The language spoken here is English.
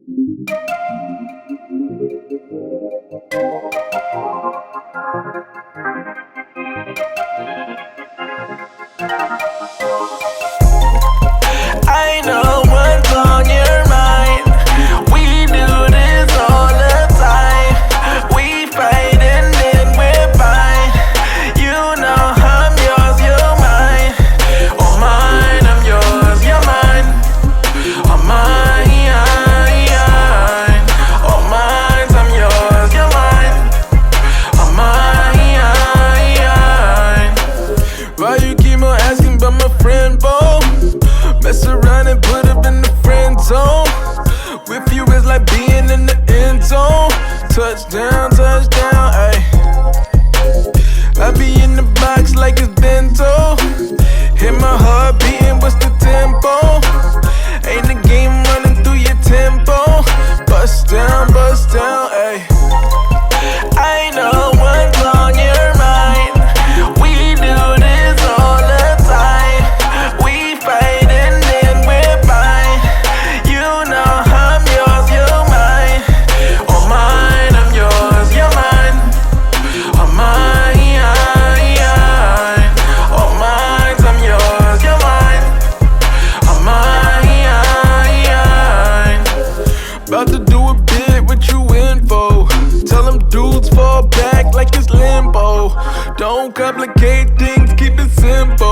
I know what's on your mind. We do this all the time. We fight and then we're fine. You know I'm yours, you're mine. Oh mine, I'm yours, you're mine. Oh mine, oh mine, I'm yours, you're mine. Oh mine. Why you keep on asking about my friend, Bo? Mess around and put up in the friend zone. With you is like being in the end zone. Touchdown, touchdown, ayy. I be in the box like it's bento. Hit my heart beating, what's the tempo? Ain't the game running through your tempo. Bust down, ayy. I know what's on your mind. We do this all the time. We fight and then we're fine. You know I'm yours, you're mine. Oh mine, I'm yours, you're mine. Oh mine, oh mine, I'm yours, you're mine. Oh mine. About to do a bit, what you in for? Tell them dudes fall back like it's limbo. Don't complicate things, keep it simple.